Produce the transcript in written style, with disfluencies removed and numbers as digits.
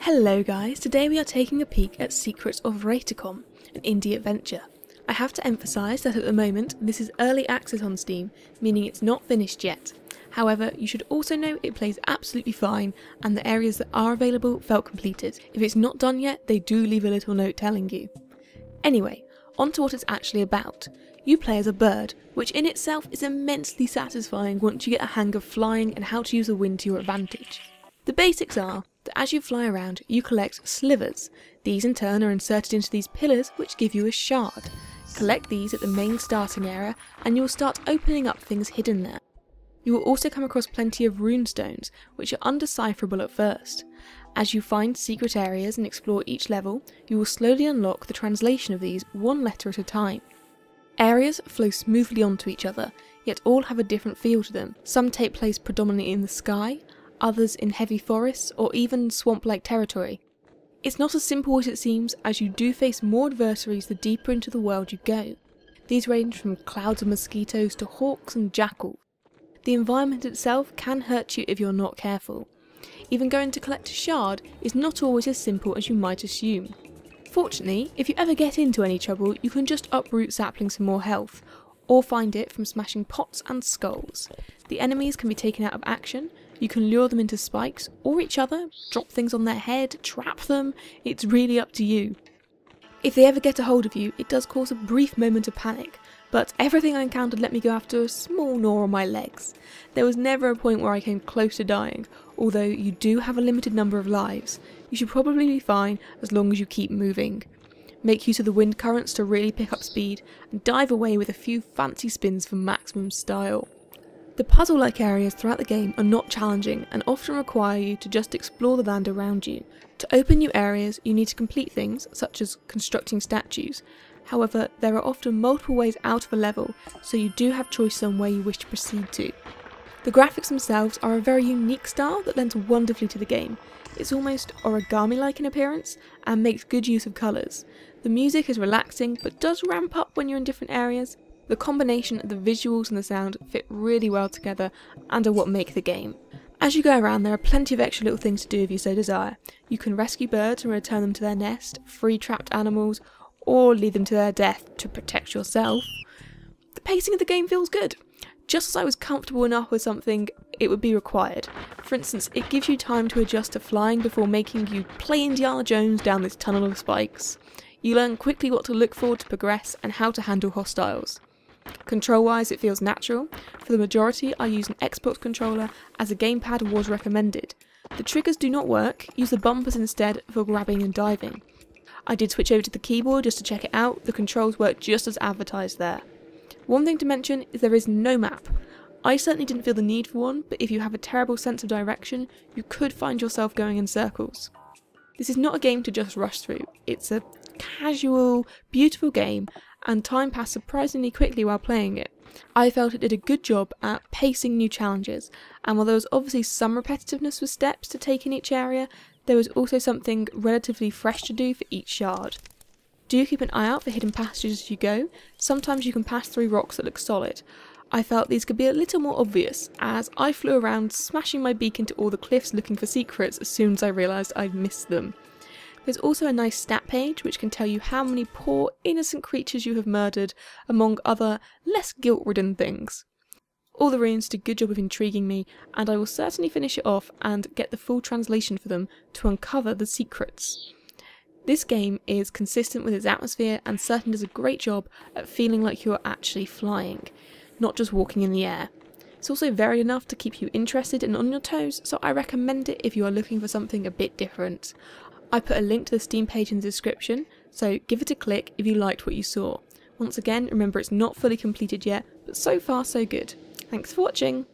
Hello guys, today we are taking a peek at Secrets of Raetikon, an indie adventure. I have to emphasise that at the moment this is early access on Steam, meaning it's not finished yet. However, you should also know it plays absolutely fine and the areas that are available felt completed. If it's not done yet, they do leave a little note telling you. Anyway, on to what it's actually about. You play as a bird, which in itself is immensely satisfying once you get a hang of flying and how to use the wind to your advantage. The basics are that as you fly around, you collect slivers. These in turn are inserted into these pillars which give you a shard. Collect these at the main starting area and you will start opening up things hidden there. You will also come across plenty of Rune Stones, which are undecipherable at first. As you find secret areas and explore each level, you will slowly unlock the translation of these one letter at a time. Areas flow smoothly onto each other, yet all have a different feel to them. Some take place predominantly in the sky, others in heavy forests or even swamp-like territory. It's not as simple as it seems, as you do face more adversaries the deeper into the world you go. These range from clouds of mosquitoes to hawks and jackals. The environment itself can hurt you if you're not careful. Even going to collect a shard is not always as simple as you might assume. Fortunately, if you ever get into any trouble, you can just uproot saplings for more health, or find it from smashing pots and skulls. The enemies can be taken out of action. You can lure them into spikes or each other, drop things on their head, trap them, it's really up to you. If they ever get a hold of you, it does cause a brief moment of panic, but everything I encountered let me go after a small gnaw on my legs. There was never a point where I came close to dying, although you do have a limited number of lives. You should probably be fine as long as you keep moving. Make use of the wind currents to really pick up speed, and dive away with a few fancy spins for maximum style. The puzzle-like areas throughout the game are not challenging and often require you to just explore the land around you. To open new areas, you need to complete things such as constructing statues. However, there are often multiple ways out of a level, so you do have choice on where you wish to proceed to. The graphics themselves are a very unique style that lends wonderfully to the game. It's almost origami-like in appearance and makes good use of colours. The music is relaxing but does ramp up when you're in different areas. The combination of the visuals and the sound fit really well together and are what make the game. As you go around, there are plenty of extra little things to do if you so desire. You can rescue birds and return them to their nest, free trapped animals, or lead them to their death to protect yourself. The pacing of the game feels good. Just as I was comfortable enough with something, it would be required. For instance, it gives you time to adjust to flying before making you play Indiana Jones down this tunnel of spikes. You learn quickly what to look for to progress and how to handle hostiles. Control-wise, it feels natural. For the majority, I use an Xbox controller as a gamepad was recommended. The triggers do not work, use the bumpers instead for grabbing and diving. I did switch over to the keyboard just to check it out, the controls work just as advertised there. One thing to mention is there is no map. I certainly didn't feel the need for one, but if you have a terrible sense of direction, you could find yourself going in circles. This is not a game to just rush through, it's a casual, beautiful game, and time passed surprisingly quickly while playing it. I felt it did a good job at pacing new challenges, and while there was obviously some repetitiveness with steps to take in each area, there was also something relatively fresh to do for each shard. Do keep an eye out for hidden passages as you go. Sometimes you can pass through rocks that look solid. I felt these could be a little more obvious, as I flew around smashing my beak into all the cliffs looking for secrets as soon as I realised I'd missed them. There's also a nice stat page which can tell you how many poor, innocent creatures you have murdered, among other, less guilt-ridden things. All the runes did a good job of intriguing me, and I will certainly finish it off and get the full translation for them to uncover the secrets. This game is consistent with its atmosphere and certainly does a great job at feeling like you are actually flying, not just walking in the air. It's also varied enough to keep you interested and on your toes, so I recommend it if you are looking for something a bit different. I put a link to the Steam page in the description, so give it a click if you liked what you saw. Once again, remember it's not fully completed yet, but so far so good. Thanks for watching!